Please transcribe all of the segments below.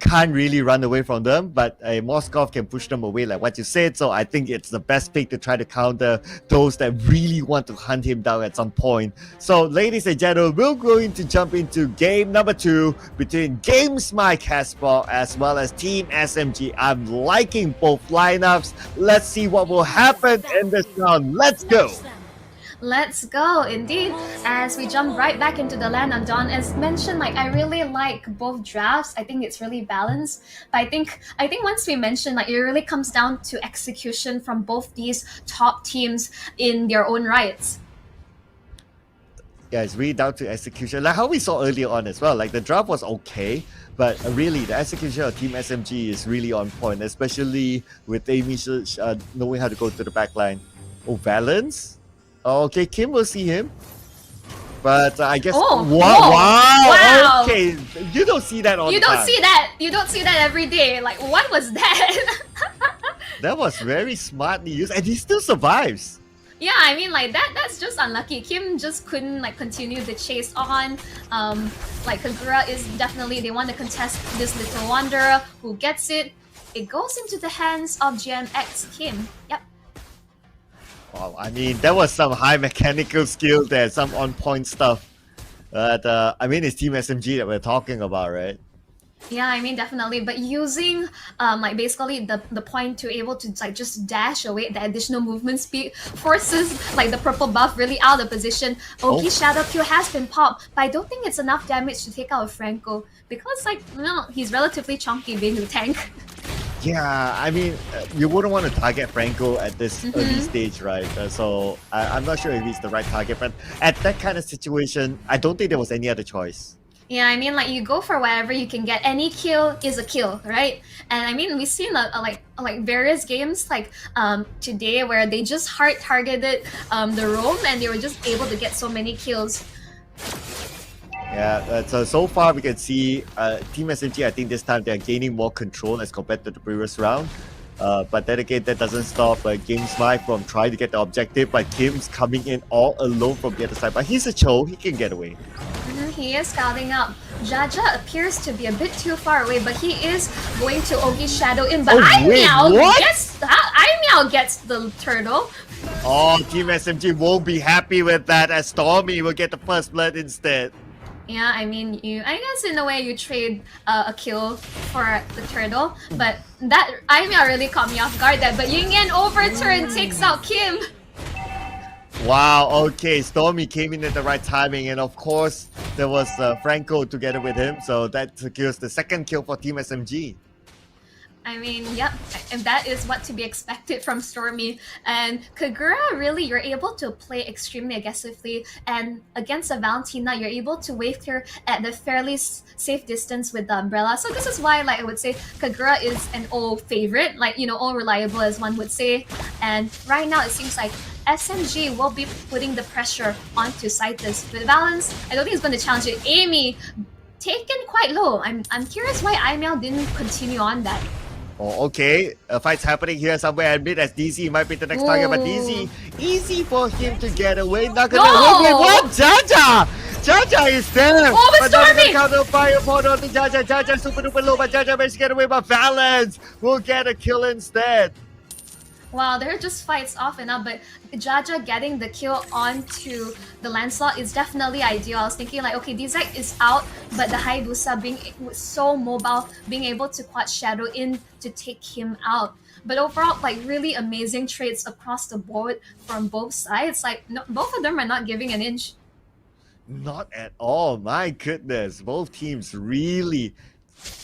can't really run away from them, but a Moskov can push them away like what you said. So I think it's the best pick to try to counter those that really want to hunt him down at some point. So ladies and gentlemen, we're going to jump into game number 2 between GAMESMY KESPOC as well as Team SMG. I'm liking both lineups. Let's see what will happen in this round. Let's go. Let's go, indeed. As we jump right back into the land on Dawn, as mentioned, like I really like both drafts. I think it's really balanced. But I think once we mentioned, like it really comes down to execution from both these top teams in their own rights. Yeah, it's really down to execution. Like how we saw earlier on as well. Like the draft was okay, but really the execution of Team SMG is really on point, especially with Amy knowing how to go to the back line. Oh, Valence? Okay, Kim will see him. But I guess wow. Okay, you don't see that all the time. You don't see that every day. Like what was that? That was very smartly used, and he still survives. Yeah, I mean like that's just unlucky. Kim just couldn't like continue the chase on. Like Kagura is definitely, they want to contest this little wanderer who gets it. It goes into the hands of GMX Kim. Yep. Wow, I mean, there was some high mechanical skill there, some on-point stuff. But, I mean, it's Team SMG that we're talking about, right? Yeah, I mean, definitely. But using, like, basically the point to able to, like, just dash away, the additional movement speed forces, like, the purple buff really out of position. Oki Shadow Q has been popped, but I don't think it's enough damage to take out Franco. Because, like, he's relatively chunky being the tank. Yeah, I mean, you wouldn't want to target Franco at this early stage, right? So I'm not sure if he's the right target, but at that kind of situation, I don't think there was any other choice. Yeah, I mean, like you go for whatever you can get. Any kill is a kill, right? And I mean, we've seen like various games like today where they just hard targeted the roam and they were just able to get so many kills. Yeah, so far we can see Team SMG, I think this time they're gaining more control as compared to the previous round. But then again, that doesn't stop GAMESMY from trying to get the objective, but Kim's coming in all alone from the other side. But he's a Cho, he can get away. He is scouting up. Jaja appears to be a bit too far away, but he is going to Ogi Shadow in. But Meow gets the turtle. Oh, Team SMG won't be happy with that, as Stormy will get the first blood instead. Yeah, I mean, I guess in a way you trade a kill for the turtle, but that Aimia really caught me off guard there. But Yingen overturn takes out Kim. Wow, okay, Stormy came in at the right timing, and of course there was Franco together with him, so that secures the second kill for Team SMG. I mean, yep, and that is what to be expected from Stormy. And Kagura, really, you're able to play extremely aggressively, and against a Valentina, you're able to wave clear at the fairly safe distance with the umbrella. So this is why, like, I would say Kagura is an old favorite, like, you know, all reliable as one would say. And right now, it seems like SMG will be putting the pressure onto Citus. With Valence, I don't think he's going to challenge it. Amy, taken quite low. I'm curious why Imel didn't continue on that. Oh, okay. A fight's happening here somewhere. I admit as DZ might be the next target, but DZ, easy for him to get away. Not gonna wait, what? Jaja! Jaja is there! Oh, but Stormy! Counter fire for onto Jaja. Jaja super duper low, but Jaja managed to get away, but Valence will get a kill instead. Wow, they're just fights off and up, but Jaja getting the kill onto the Lancelot is definitely ideal. I was thinking like, okay, Dizek is out, but the Hayabusa being so mobile, being able to quad Shadow in to take him out. But overall, like really amazing trades across the board from both sides. Like both of them are not giving an inch. Not at all, my goodness. Both teams really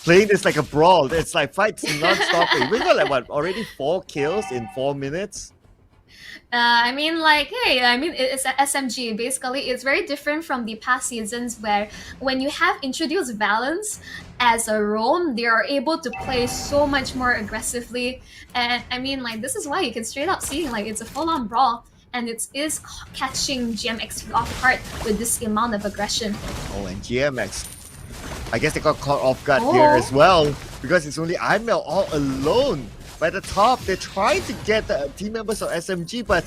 playing this like a brawl. It's like fights non-stopping. We got like what, already 4 kills in 4 minutes? I mean, like, hey, I mean, it's an SMG. Basically, it's very different from the past seasons where when you have introduced Valence as a roam, they are able to play so much more aggressively. And I mean, like, this is why you can straight up see, like, it's a full-on brawl. And it is catching GMX off guard with this amount of aggression. Oh, and GMX, I guess they got caught off guard here as well, because it's only Imel all alone. By the top, they're trying to get the team members of SMG, but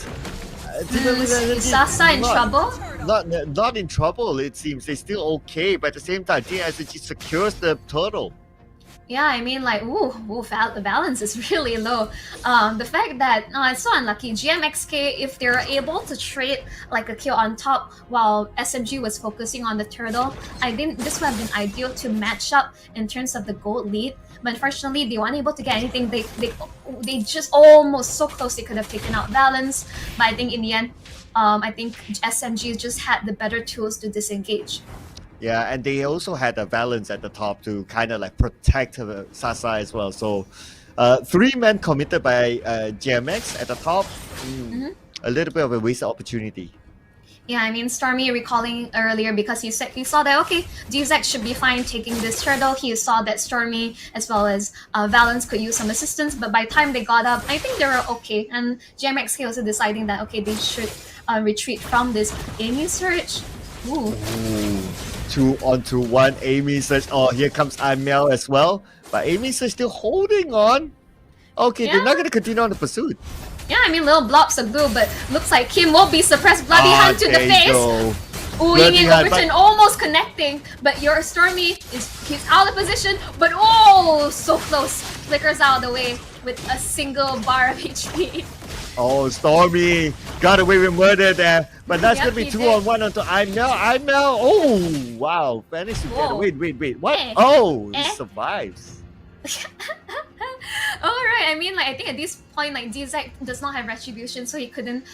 is Sasa in trouble? Not in trouble, it seems. They're still okay, but at the same time, Team SMG secures the turtle. Yeah, I mean, like, the balance is really low. The fact that it's so unlucky. GMXK, if they're able to trade like a kill on top while SMG was focusing on the turtle, I think this would have been ideal to match up in terms of the gold lead. But unfortunately, they weren't able to get anything. They just almost so close they could have taken out balance. But I think in the end, I think SMG just had the better tools to disengage. Yeah, and they also had a balance at the top to kind of like protect Sasa as well. So, 3 men committed by GMX at the top. Mhm. A little bit of a wasted opportunity. Yeah, I mean, Stormy recalling earlier because he saw that, okay, DZ should be fine taking this turtle. He saw that Stormy as well as Valence could use some assistance, but by the time they got up, I think they were okay. And GMXK also deciding that, okay, they should retreat from this Amy search. Ooh. Ooh, 2-on-1 Amy Search. Oh, here comes Amel as well. But Amy Search still holding on. Okay, Yeah. they're not going to continue on the pursuit. Yeah, I mean, little blobs of glue, but looks like Kim will be suppressed. Bloody Hunt to the there you face. go. Ooh, Bloody Ying Hunt, Overton but- almost connecting, but your Stormy he's out of position, but oh, so close. Flickers out of the way with a single bar of HP. Oh, Stormy got away with murder there. But that's Yep, going to be he 2-on-1 onto Imel. Imel, oh, wow. Managed to get Whoa. away. Wait. What? Eh. Oh, he Eh. survives. Alright, I mean, like, I think at this point, like, DZ does not have retribution, so he couldn't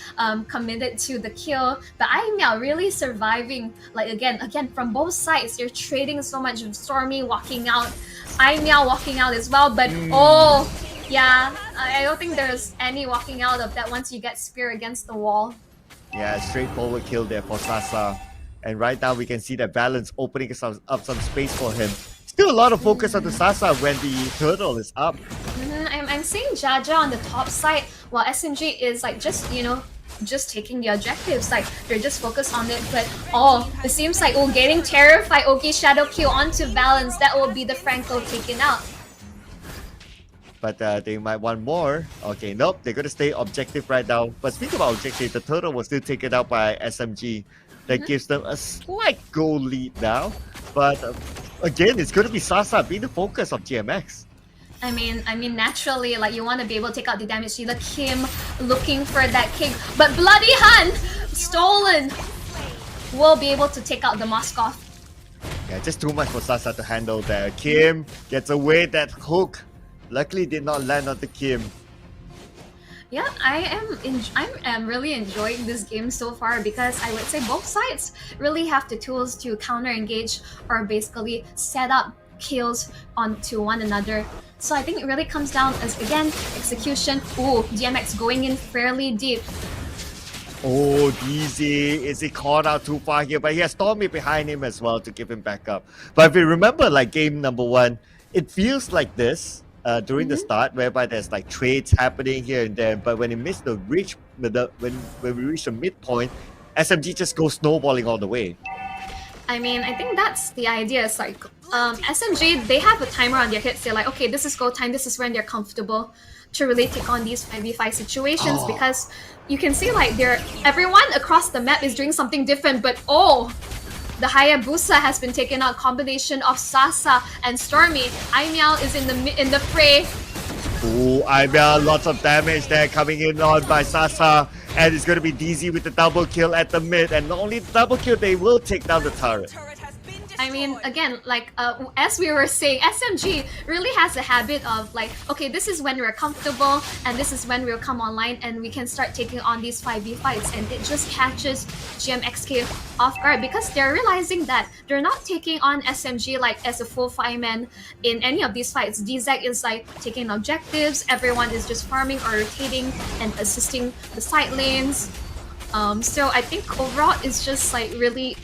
commit it to the kill. But Aimia really surviving, like, again, from both sides. They're trading so much of Stormy walking out, Aimia walking out as well, but oh, yeah, I don't think there's any walking out of that once you get spear against the wall. Yeah, straightforward kill there for Sasa. And right now we can see that Balance opening up some space for him. Still a lot of focus on the Sasa when the turtle is up. I'm seeing Jaja on the top side while SMG is like just taking the objectives. Like they're just focused on it. But oh, it seems like getting terrified. Okay, shadow kill onto Balance. That will be the Franco taken out. But they might want more. Okay, nope, they're gonna stay objective right now. But speaking about objective, the turtle was still taken out by SMG. That gives them a slight goal lead now. But again, it's gonna be Sasa being the focus of GMX. I mean, naturally, like you want to be able to take out the damage dealer. Kim looking for that king, but Bloody Hunt stolen will be able to take out the Moskov. Yeah, just too much for Sasa to handle there. Kim gets away that hook. Luckily, did not land on the Kim. Yeah, I am really enjoying this game so far because I would say both sides really have the tools to counter engage or basically set up kills onto one another. So I think it really comes down as again execution. Ooh, GMX going in fairly deep. Oh, DZ, is he caught out too far here? But he has Stormy behind him as well to give him back up. But if you remember, like game number 1, it feels like this during the start, whereby there's like trades happening here and there. But when it missed the reach, when we reach the midpoint, SMG just goes snowballing all the way. I mean, I think that's the idea. It's like SMG, they have a timer on their hits. They're like, okay, this is go time. This is when they're comfortable to really take on these 5v5 situations because you can see like everyone across the map is doing something different. But oh, the Hayabusa has been taken out. Combination of Sasa and Stormy. Aimiao is in the fray. Ooh, Imel, lots of damage there coming in on by Sasa. And it's going to be DZ with the double kill at the mid. And not only the double kill, they will take down the turret. I mean, again, like as we were saying, SMG really has a habit of like, okay, this is when we're comfortable and this is when we'll come online and we can start taking on these 5v fights, and it just catches GMXK off guard because they're realizing that they're not taking on SMG like as a full 5-man in any of these fights. DZ is like taking objectives, everyone is just farming or rotating and assisting the side lanes. So I think overall it's just like really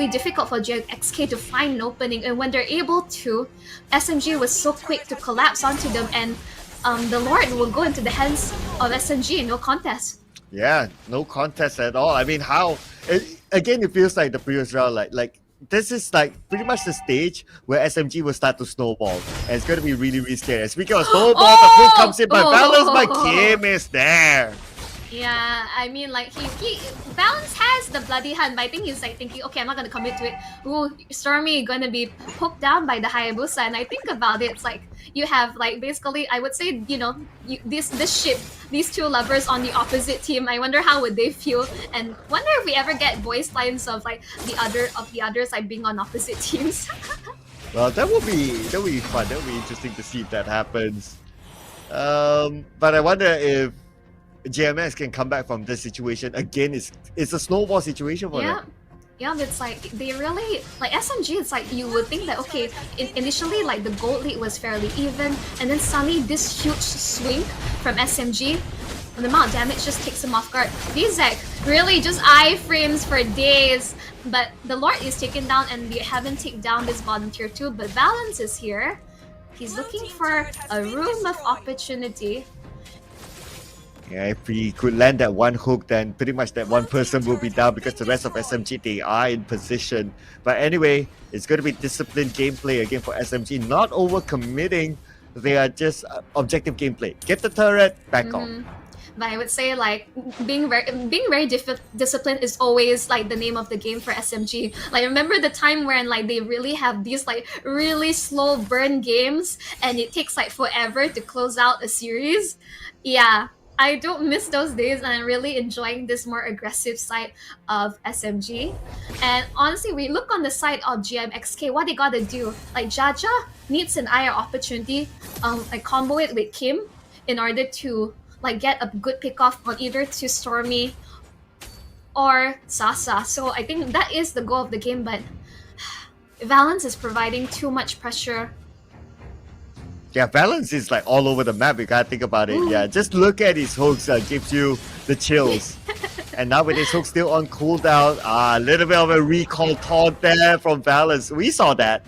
difficult for GXK to find an opening, and when they're able to, SMG was so quick to collapse onto them, and the Lord will go into the hands of SMG, no contest. Yeah, no contest at all. I mean, again, it feels like the previous round, like this is like pretty much the stage where SMG will start to snowball, and it's going to be really, really scary. Speaking of snowball, the hook comes in by Balance, but Kim is there. Yeah, I mean, like he Balance has the bloody hand, but I think he's like thinking, okay, I'm not gonna commit to it. Ooh, Stormy gonna be poked down by the Hayabusa, and I think about it, it's like you have like basically, I would say, this ship, these two lovers on the opposite team. I wonder how would they feel, and wonder if we ever get voice lines of like the others like being on opposite teams. Well, that would be fun. That would be interesting to see if that happens. But I wonder if GMX can come back from this situation again. It's a snowball situation for them. Yeah, it's like they really like SMG. It's like you would think that okay, initially like the gold lead was fairly even, and then suddenly this huge swing from SMG, and the amount of damage just takes him off guard. Bizek really just iframes for days, but the Lord is taken down, and we haven't taken down this bottom tier 2. But Balance is here. He's looking for a room of opportunity. Yeah, if we could land that one hook, then pretty much that one person will be down because the rest of SMG, they are in position. But anyway, it's going to be disciplined gameplay again for SMG, not over-committing. They are just objective gameplay. Get the turret, back off. But I would say like being very disciplined is always like the name of the game for SMG. Like remember the time when like they really have these like really slow burn games and it takes like forever to close out a series? Yeah. I don't miss those days, and I'm really enjoying this more aggressive side of SMG. And honestly, we look on the side of GMXK, what they gotta do. Like Jaja needs an IR opportunity, like combo it with Kim in order to like get a good pick off on either to Stormy or Sasa. So I think that is the goal of the game, but Valence is providing too much pressure. Yeah, Balance is like all over the map. You gotta think about it. Yeah, just look at his hooks. Gives you the chills. And now with his hook still on cooldown, a little bit of a recall taunt there from Balance. We saw that.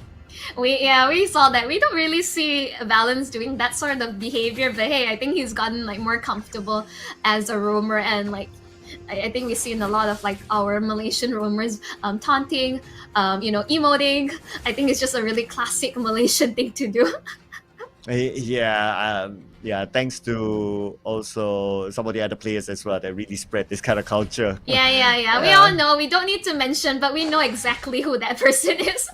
We saw that. We don't really see Valence doing that sort of behavior, but hey, I think he's gotten like more comfortable as a roamer, and like I think we've seen a lot of like our Malaysian roamers taunting, emoting. I think it's just a really classic Malaysian thing to do. Yeah, thanks to also some of the other players as well that really spread this kind of culture. Yeah. We all know. We don't need to mention, but we know exactly who that person is.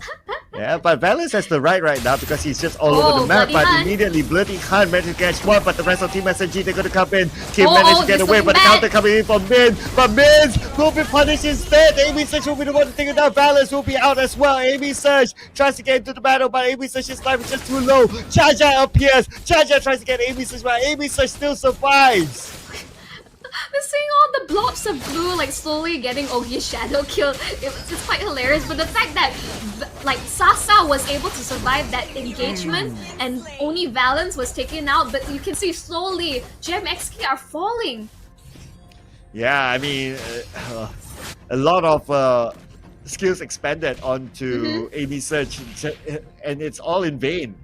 Yeah, but Valence has the right now because he's just all over the map. But immediately, Bloody Khan managed to catch one, but the rest of Team SMG, they're going to come in. Kim managed to get away, but the counter coming in from Min. But Min will be punished instead. Amy Search will be the one to take it down. Valence will be out as well. Amy Search tries to get into the battle, but Amy Search's life is just too low. Jaja appears. Jaja tries to get Amy Search, but Amy Search still survives. We're seeing all the blobs of blue like slowly getting Ogi's shadow kill. It's quite hilarious, but the fact that like Sasa was able to survive that engagement and only Valence was taken out, but you can see slowly GMXK are falling. Yeah, I mean, a lot of skills expanded onto Amy Search, and it's all in vain.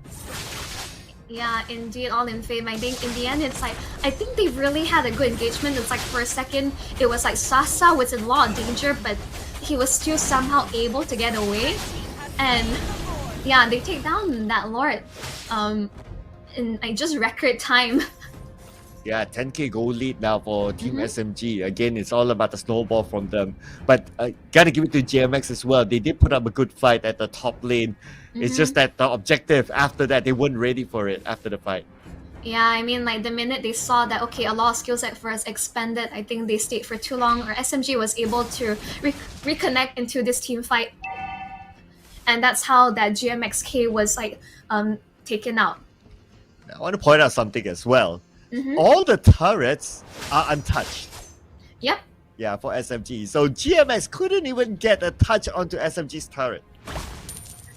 Yeah, indeed, all in vain. I think in the end, it's like, I think they really had a good engagement. It's like for a second, it was like Sasa was in a lot of danger, but he was still somehow able to get away. And yeah, they take down that Lord in like just record time. Yeah, 10k gold lead now for Team SMG. Again, it's all about the snowball from them. But gotta give it to GMX as well. They did put up a good fight at the top lane. It's just that the objective after that, they weren't ready for it after the fight. Yeah, I mean, like the minute they saw that, okay, a lot of skill set first expanded, I think they stayed for too long, or SMG was able to reconnect into this team fight. And that's how that GMXK was like taken out. I want to point out something as well. All the turrets are untouched. Yep. Yeah, for SMG. So GMX couldn't even get a touch onto SMG's turret.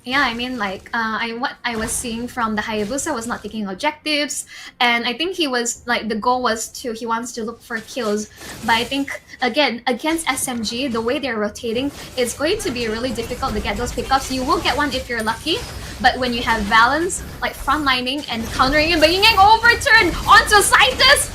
Yeah, I mean, like, what I was seeing from the Hayabusa was not taking objectives, and I think he was, like, the goal was he wants to look for kills, but I think, again, against SMG, the way they're rotating, it's going to be really difficult to get those pickups. You will get one if you're lucky, but when you have Valence, like, frontlining and countering him, but you get overturned onto Citus!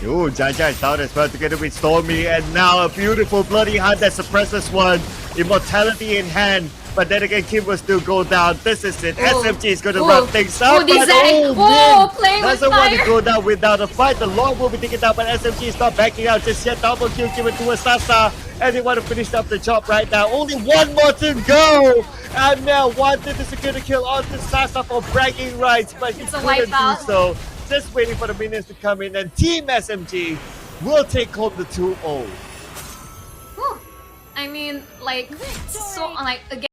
Ooh, Jaja is down as well together with Stormy, and now a beautiful bloody hunt that suppresses one. Immortality in hand. But then again, Kim will still go down. This is it. Oh. SMG is going to Oh. wrap things up. Oh, the But, Zag. Min Oh, playing with doesn't want to fire. go down without a fight. The long will be taken down, but SMG is not backing out just yet. Double kill given to a Sasa. And they want to finish up the job right now. Only one more to go. And Mel wanted to secure the kill onto Sasa for bragging rights, but he It's a couldn't wipeout. do so. Just waiting for the minions to come in, and Team SMG will take home the 2-0. Whew. I mean, like, so, like, again.